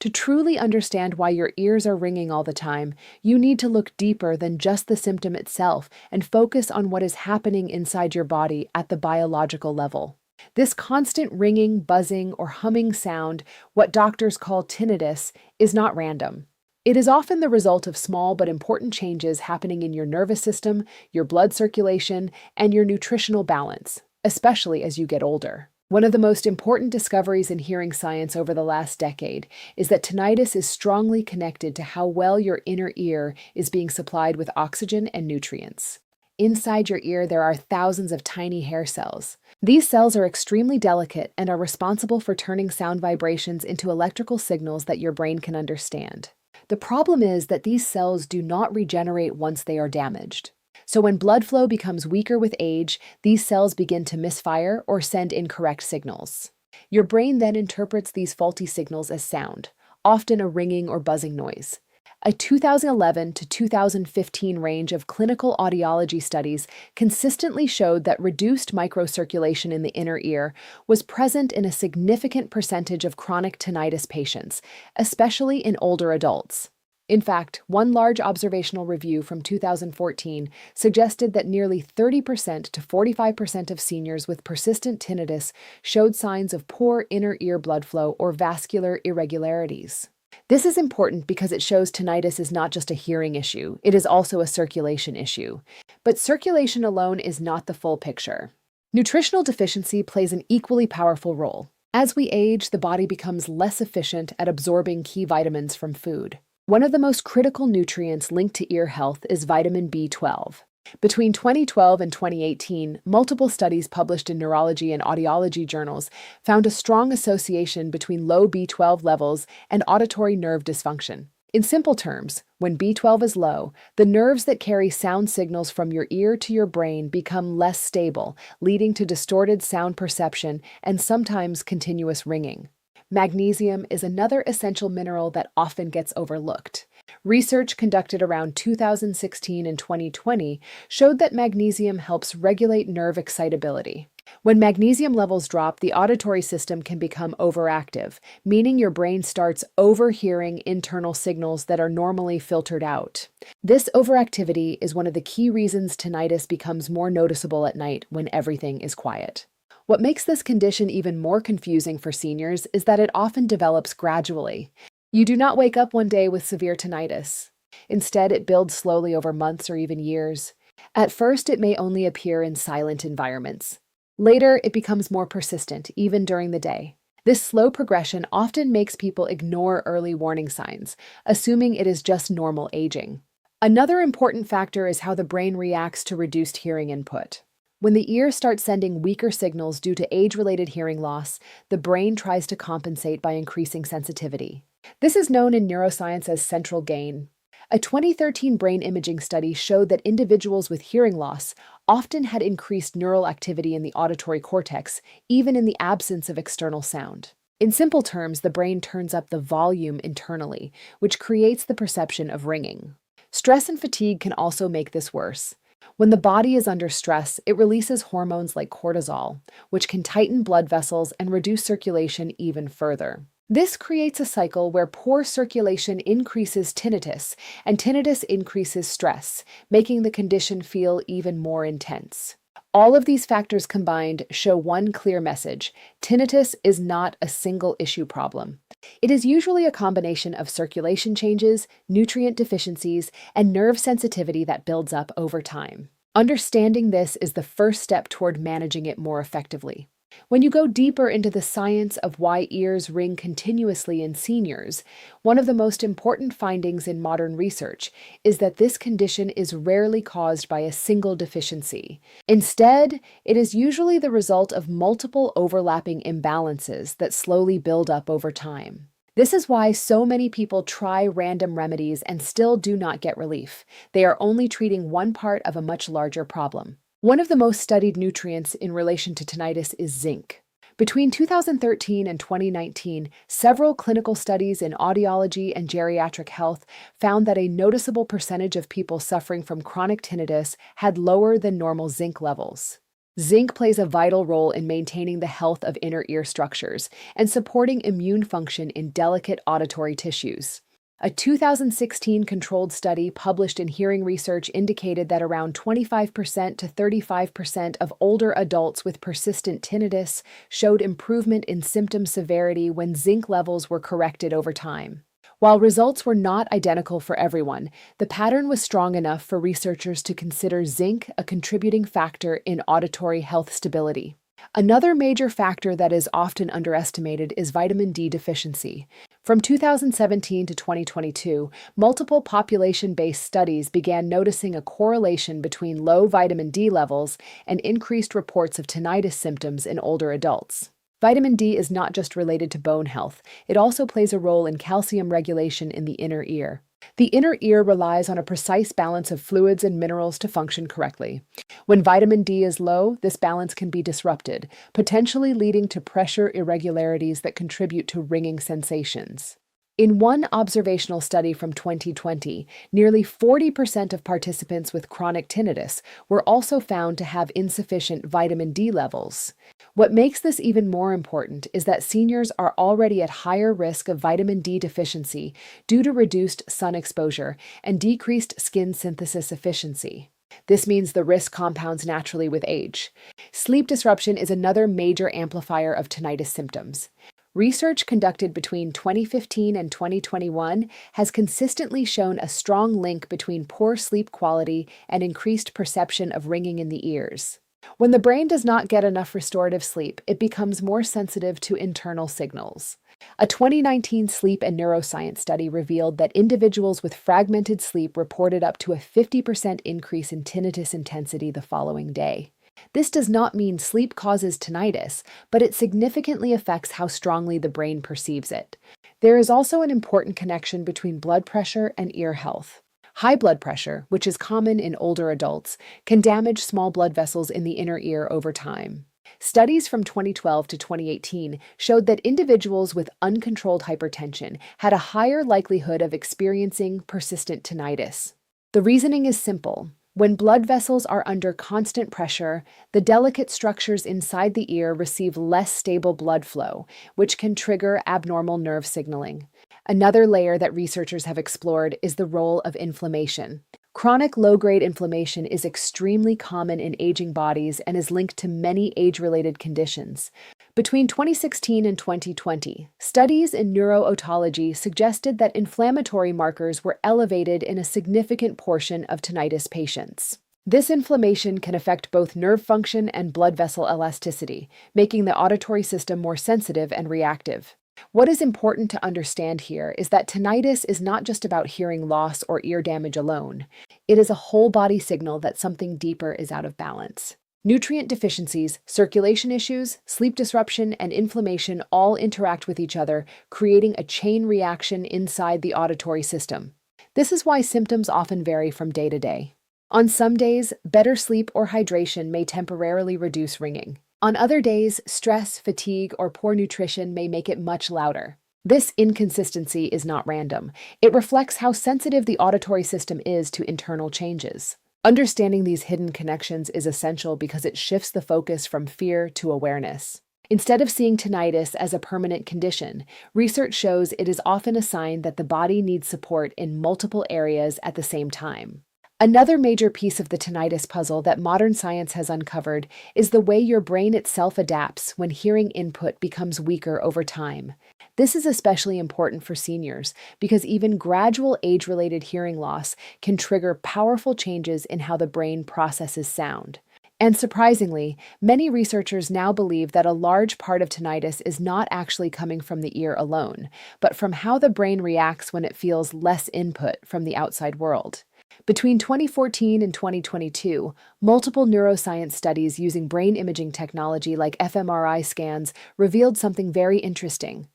To truly understand why your ears are ringing all the time, you need to look deeper than just the symptom itself and focus on what is happening inside your body at the biological level. This constant ringing, buzzing, or humming sound, what doctors call tinnitus, is not random. It is often the result of small but important changes happening in your nervous system, your blood circulation, and your nutritional balance, especially as you get older. One of the most important discoveries in hearing science over the last decade is that tinnitus is strongly connected to how well your inner ear is being supplied with oxygen and nutrients. Inside your ear, there are thousands of tiny hair cells. These cells are extremely delicate and are responsible for turning sound vibrations into electrical signals that your brain can understand. The problem is that these cells do not regenerate once they are damaged. So when blood flow becomes weaker with age, these cells begin to misfire or send incorrect signals. Your brain then interprets these faulty signals as sound, often a ringing or buzzing noise. A 2011 to 2015 range of clinical audiology studies consistently showed that reduced microcirculation in the inner ear was present in a significant percentage of chronic tinnitus patients, especially in older adults. In fact, one large observational review from 2014 suggested that nearly 30% to 45% of seniors with persistent tinnitus showed signs of poor inner ear blood flow or vascular irregularities. This is important because it shows tinnitus is not just a hearing issue, it is also a circulation issue. But circulation alone is not the full picture. Nutritional deficiency plays an equally powerful role. As we age, the body becomes less efficient at absorbing key vitamins from food. One of the most critical nutrients linked to ear health is vitamin B12. Between 2012 and 2018, multiple studies published in neurology and audiology journals found a strong association between low B12 levels and auditory nerve dysfunction. In simple terms, when B12 is low, the nerves that carry sound signals from your ear to your brain become less stable, leading to distorted sound perception and sometimes continuous ringing. Magnesium is another essential mineral that often gets overlooked. Research conducted around 2016 and 2020 showed that magnesium helps regulate nerve excitability. When magnesium levels drop, the auditory system can become overactive, meaning your brain starts overhearing internal signals that are normally filtered out. This overactivity is one of the key reasons tinnitus becomes more noticeable at night when everything is quiet. What makes this condition even more confusing for seniors is that it often develops gradually. You do not wake up one day with severe tinnitus. Instead, it builds slowly over months or even years. At first, it may only appear in silent environments. Later, it becomes more persistent, even during the day. This slow progression often makes people ignore early warning signs, assuming it is just normal aging. Another important factor is how the brain reacts to reduced hearing input. When the ear starts sending weaker signals due to age-related hearing loss, the brain tries to compensate by increasing sensitivity. This is known in neuroscience as central gain. A 2013 brain imaging study showed that individuals with hearing loss often had increased neural activity in the auditory cortex, even in the absence of external sound. In simple terms, the brain turns up the volume internally, which creates the perception of ringing. Stress and fatigue can also make this worse. When the body is under stress, it releases hormones like cortisol, which can tighten blood vessels and reduce circulation even further. This creates a cycle where poor circulation increases tinnitus, and tinnitus increases stress, making the condition feel even more intense. All of these factors combined show one clear message: tinnitus is not a single issue problem. It is usually a combination of circulation changes, nutrient deficiencies, and nerve sensitivity that builds up over time. Understanding this is the first step toward managing it more effectively. When you go deeper into the science of why ears ring continuously in seniors, one of the most important findings in modern research is that this condition is rarely caused by a single deficiency. Instead, it is usually the result of multiple overlapping imbalances that slowly build up over time. This is why so many people try random remedies and still do not get relief. They are only treating one part of a much larger problem. One of the most studied nutrients in relation to tinnitus is zinc. Between 2013 and 2019, several clinical studies in audiology and geriatric health found that a noticeable percentage of people suffering from chronic tinnitus had lower than normal zinc levels. Zinc plays a vital role in maintaining the health of inner ear structures and supporting immune function in delicate auditory tissues. A 2016 controlled study published in Hearing Research indicated that around 25% to 35% of older adults with persistent tinnitus showed improvement in symptom severity when zinc levels were corrected over time. While results were not identical for everyone, the pattern was strong enough for researchers to consider zinc a contributing factor in auditory health stability. Another major factor that is often underestimated is vitamin D deficiency. From 2017 to 2022, multiple population-based studies began noticing a correlation between low vitamin D levels and increased reports of tinnitus symptoms in older adults. Vitamin D is not just related to bone health, it also plays a role in calcium regulation in the inner ear. The inner ear relies on a precise balance of fluids and minerals to function correctly. When vitamin D is low, this balance can be disrupted, potentially leading to pressure irregularities that contribute to ringing sensations. In one observational study from 2020, nearly 40% of participants with chronic tinnitus were also found to have insufficient vitamin D levels. What makes this even more important is that seniors are already at higher risk of vitamin D deficiency due to reduced sun exposure and decreased skin synthesis efficiency. This means the risk compounds naturally with age. Sleep disruption is another major amplifier of tinnitus symptoms. Research conducted between 2015 and 2021 has consistently shown a strong link between poor sleep quality and increased perception of ringing in the ears. When the brain does not get enough restorative sleep, it becomes more sensitive to internal signals. A 2019 sleep and neuroscience study revealed that individuals with fragmented sleep reported up to a 50% increase in tinnitus intensity the following day. This does not mean sleep causes tinnitus, but it significantly affects how strongly the brain perceives it. There is also an important connection between blood pressure and ear health. High blood pressure, which is common in older adults, can damage small blood vessels in the inner ear over time. Studies from 2012 to 2018 showed that individuals with uncontrolled hypertension had a higher likelihood of experiencing persistent tinnitus. The reasoning is simple. When blood vessels are under constant pressure, the delicate structures inside the ear receive less stable blood flow, which can trigger abnormal nerve signaling. Another layer that researchers have explored is the role of inflammation. Chronic low-grade inflammation is extremely common in aging bodies and is linked to many age-related conditions. Between 2016 and 2020, studies in neurootology suggested that inflammatory markers were elevated in a significant portion of tinnitus patients. This inflammation can affect both nerve function and blood vessel elasticity, making the auditory system more sensitive and reactive. What is important to understand here is that tinnitus is not just about hearing loss or ear damage alone. It is a whole body signal that something deeper is out of balance. Nutrient deficiencies, circulation issues, sleep disruption, and inflammation all interact with each other, creating a chain reaction inside the auditory system. This is why symptoms often vary from day to day. On some days, better sleep or hydration may temporarily reduce ringing. On other days, stress, fatigue, or poor nutrition may make it much louder. This inconsistency is not random. It reflects how sensitive the auditory system is to internal changes. Understanding these hidden connections is essential because it shifts the focus from fear to awareness. Instead of seeing tinnitus as a permanent condition, research shows it is often a sign that the body needs support in multiple areas at the same time. Another major piece of the tinnitus puzzle that modern science has uncovered is the way your brain itself adapts when hearing input becomes weaker over time. This is especially important for seniors because even gradual age-related hearing loss can trigger powerful changes in how the brain processes sound. And surprisingly, many researchers now believe that a large part of tinnitus is not actually coming from the ear alone, but from how the brain reacts when it feels less input from the outside world. Between 2014 and 2022, multiple neuroscience studies using brain imaging technology like fMRI scans revealed something very interesting.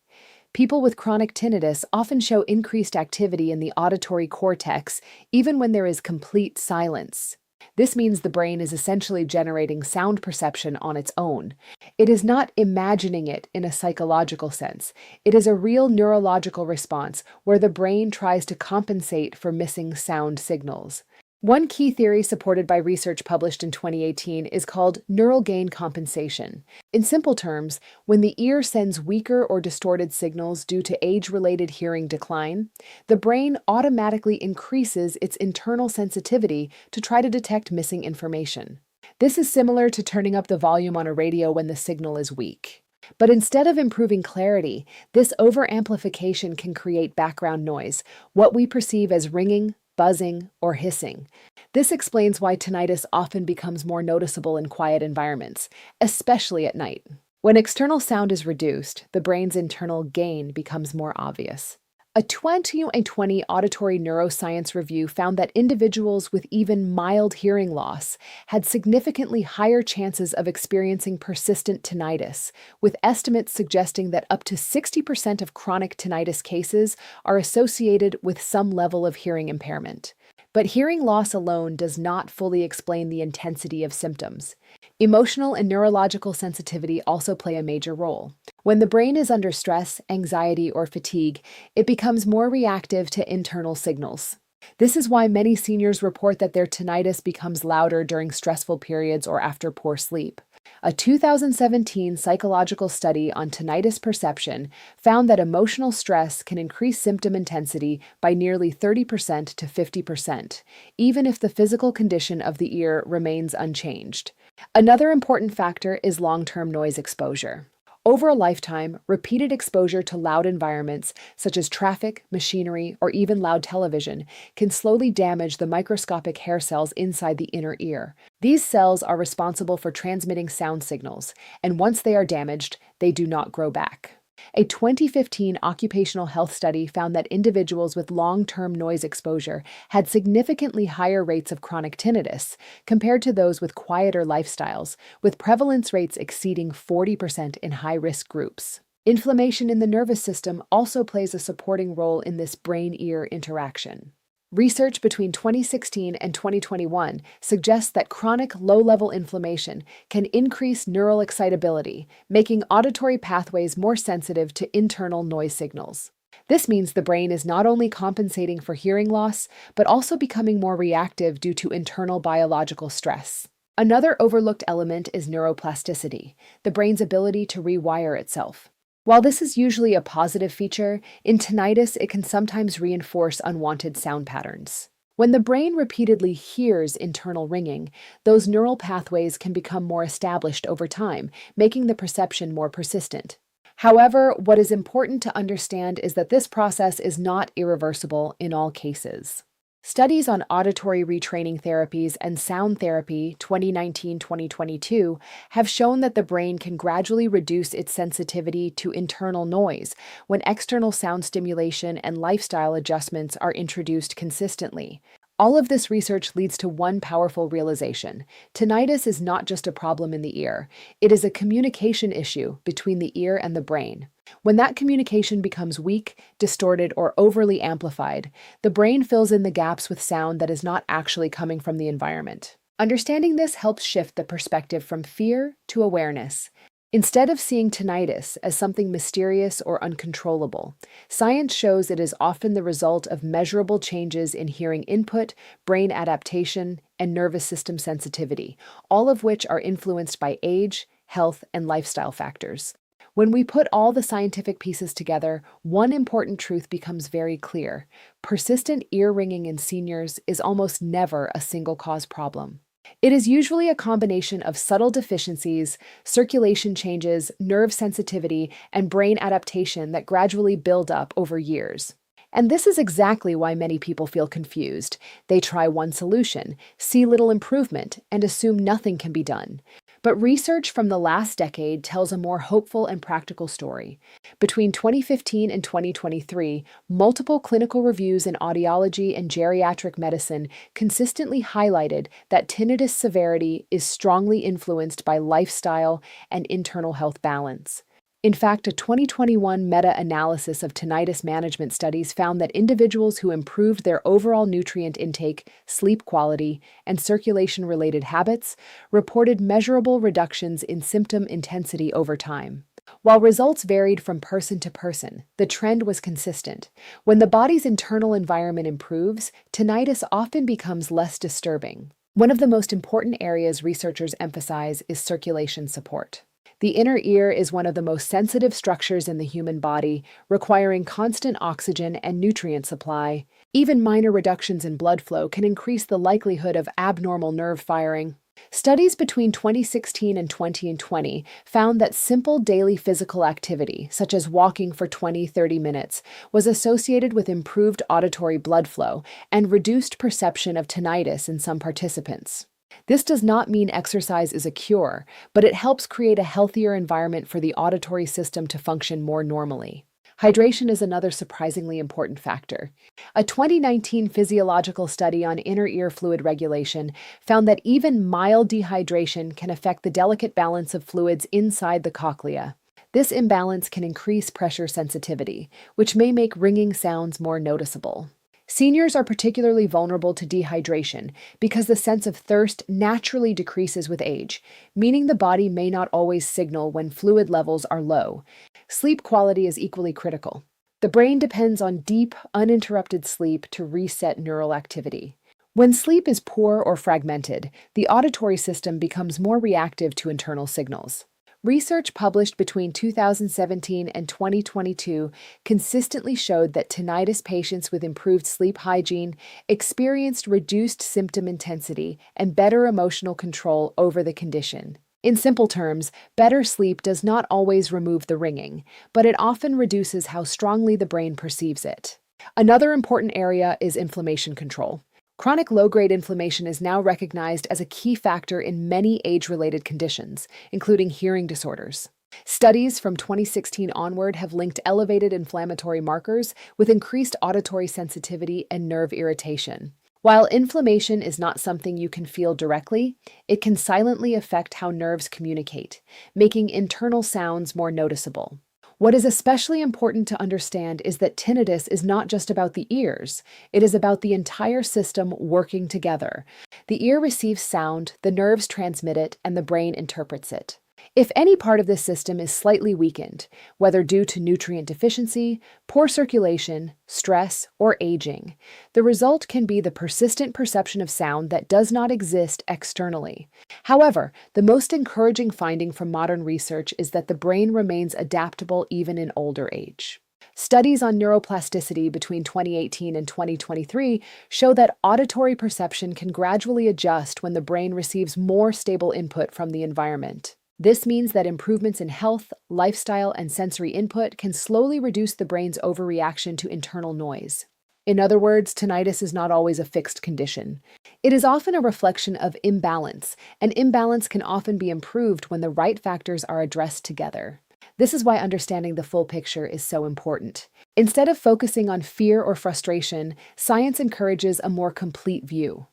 People with chronic tinnitus often show increased activity in the auditory cortex, even when there is complete silence. This means the brain is essentially generating sound perception on its own. It is not imagining it in a psychological sense. It is a real neurological response where the brain tries to compensate for missing sound signals. One key theory supported by research published in 2018 is called neural gain compensation. In simple terms, when the ear sends weaker or distorted signals due to age-related hearing decline, the brain automatically increases its internal sensitivity to try to detect missing information. This is similar to turning up the volume on a radio when the signal is weak. But instead of improving clarity, this overamplification can create background noise, what we perceive as ringing, buzzing, or hissing. This explains why tinnitus often becomes more noticeable in quiet environments, especially at night. When external sound is reduced, the brain's internal gain becomes more obvious. A 2020 auditory neuroscience review found that individuals with even mild hearing loss had significantly higher chances of experiencing persistent tinnitus, with estimates suggesting that up to 60% of chronic tinnitus cases are associated with some level of hearing impairment. But hearing loss alone does not fully explain the intensity of symptoms. Emotional and neurological sensitivity also play a major role. When the brain is under stress, anxiety, or fatigue, it becomes more reactive to internal signals. This is why many seniors report that their tinnitus becomes louder during stressful periods or after poor sleep. A 2017 psychological study on tinnitus perception found that emotional stress can increase symptom intensity by nearly 30% to 50%, even if the physical condition of the ear remains unchanged. Another important factor is long-term noise exposure. Over a lifetime, repeated exposure to loud environments, such as traffic, machinery, or even loud television, can slowly damage the microscopic hair cells inside the inner ear. These cells are responsible for transmitting sound signals, and once they are damaged, they do not grow back. A 2015 occupational health study found that individuals with long-term noise exposure had significantly higher rates of chronic tinnitus compared to those with quieter lifestyles, with prevalence rates exceeding 40% in high-risk groups. Inflammation in the nervous system also plays a supporting role in this brain-ear interaction. Research between 2016 and 2021 suggests that chronic low-level inflammation can increase neural excitability, making auditory pathways more sensitive to internal noise signals. This means the brain is not only compensating for hearing loss, but also becoming more reactive due to internal biological stress. Another overlooked element is neuroplasticity, the brain's ability to rewire itself. While this is usually a positive feature, in tinnitus it can sometimes reinforce unwanted sound patterns. When the brain repeatedly hears internal ringing, those neural pathways can become more established over time, making the perception more persistent. However, what is important to understand is that this process is not irreversible in all cases. Studies on auditory retraining therapies and sound therapy 2019-2022 have shown that the brain can gradually reduce its sensitivity to internal noise when external sound stimulation and lifestyle adjustments are introduced consistently. All of this research leads to one powerful realization. Tinnitus is not just a problem in the ear. It is a communication issue between the ear and the brain. When that communication becomes weak, distorted, or overly amplified, the brain fills in the gaps with sound that is not actually coming from the environment. Understanding this helps shift the perspective from fear to awareness. Instead of seeing tinnitus as something mysterious or uncontrollable, science shows it is often the result of measurable changes in hearing input, brain adaptation, and nervous system sensitivity, all of which are influenced by age, health, and lifestyle factors. When we put all the scientific pieces together, one important truth becomes very clear. Persistent ear ringing in seniors is almost never a single-cause problem. It is usually a combination of subtle deficiencies, circulation changes, nerve sensitivity, and brain adaptation that gradually build up over years. And this is exactly why many people feel confused. They try one solution, see little improvement, and assume nothing can be done. But research from the last decade tells a more hopeful and practical story. Between 2015 and 2023, multiple clinical reviews in audiology and geriatric medicine consistently highlighted that tinnitus severity is strongly influenced by lifestyle and internal health balance. In fact, a 2021 meta-analysis of tinnitus management studies found that individuals who improved their overall nutrient intake, sleep quality, and circulation-related habits reported measurable reductions in symptom intensity over time. While results varied from person to person, the trend was consistent. When the body's internal environment improves, tinnitus often becomes less disturbing. One of the most important areas researchers emphasize is circulation support. The inner ear is one of the most sensitive structures in the human body, requiring constant oxygen and nutrient supply. Even minor reductions in blood flow can increase the likelihood of abnormal nerve firing. Studies between 2016 and 2020 found that simple daily physical activity, such as walking for 20-30 minutes, was associated with improved auditory blood flow and reduced perception of tinnitus in some participants. This does not mean exercise is a cure, but it helps create a healthier environment for the auditory system to function more normally. Hydration is another surprisingly important factor. A 2019 physiological study on inner ear fluid regulation found that even mild dehydration can affect the delicate balance of fluids inside the cochlea. This imbalance can increase pressure sensitivity, which may make ringing sounds more noticeable. Seniors are particularly vulnerable to dehydration because the sense of thirst naturally decreases with age, meaning the body may not always signal when fluid levels are low. Sleep quality is equally critical. The brain depends on deep, uninterrupted sleep to reset neural activity. When sleep is poor or fragmented, the auditory system becomes more reactive to internal signals. Research published between 2017 and 2022 consistently showed that tinnitus patients with improved sleep hygiene experienced reduced symptom intensity and better emotional control over the condition. In simple terms, better sleep does not always remove the ringing, but it often reduces how strongly the brain perceives it. Another important area is inflammation control. Chronic low-grade inflammation is now recognized as a key factor in many age-related conditions, including hearing disorders. Studies from 2016 onward have linked elevated inflammatory markers with increased auditory sensitivity and nerve irritation. While inflammation is not something you can feel directly, it can silently affect how nerves communicate, making internal sounds more noticeable. What is especially important to understand is that tinnitus is not just about the ears, it is about the entire system working together. The ear receives sound, the nerves transmit it, and the brain interprets it. If any part of this system is slightly weakened, whether due to nutrient deficiency, poor circulation, stress, or aging, the result can be the persistent perception of sound that does not exist externally. However, the most encouraging finding from modern research is that the brain remains adaptable even in older age. Studies on neuroplasticity between 2018 and 2023 show that auditory perception can gradually adjust when the brain receives more stable input from the environment. This means that improvements in health, lifestyle, and sensory input can slowly reduce the brain's overreaction to internal noise. In other words, tinnitus is not always a fixed condition. It is often a reflection of imbalance, and imbalance can often be improved when the right factors are addressed together. This is why understanding the full picture is so important. Instead of focusing on fear or frustration, science encourages a more complete view.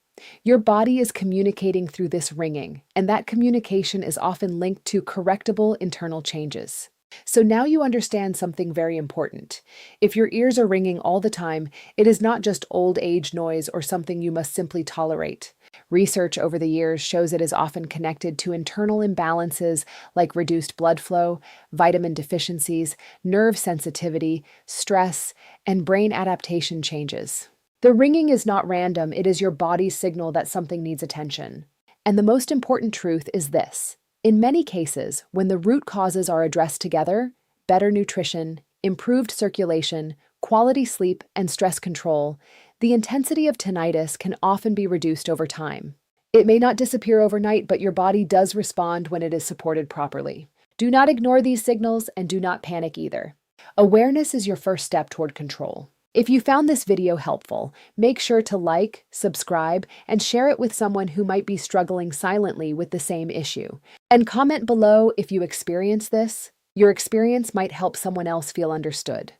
Your body is communicating through this ringing, and that communication is often linked to correctable internal changes. So now you understand something very important. If your ears are ringing all the time, it is not just old age noise or something you must simply tolerate. Research over the years shows it is often connected to internal imbalances like reduced blood flow, vitamin deficiencies, nerve sensitivity, stress, and brain adaptation changes. The ringing is not random, it is your body's signal that something needs attention. And the most important truth is this. In many cases, when the root causes are addressed together, better nutrition, improved circulation, quality sleep, and stress control, the intensity of tinnitus can often be reduced over time. It may not disappear overnight, but your body does respond when it is supported properly. Do not ignore these signals and do not panic either. Awareness is your first step toward control. If you found this video helpful, make sure to like, subscribe, and share it with someone who might be struggling silently with the same issue. And comment below if you experience this. Your experience might help someone else feel understood.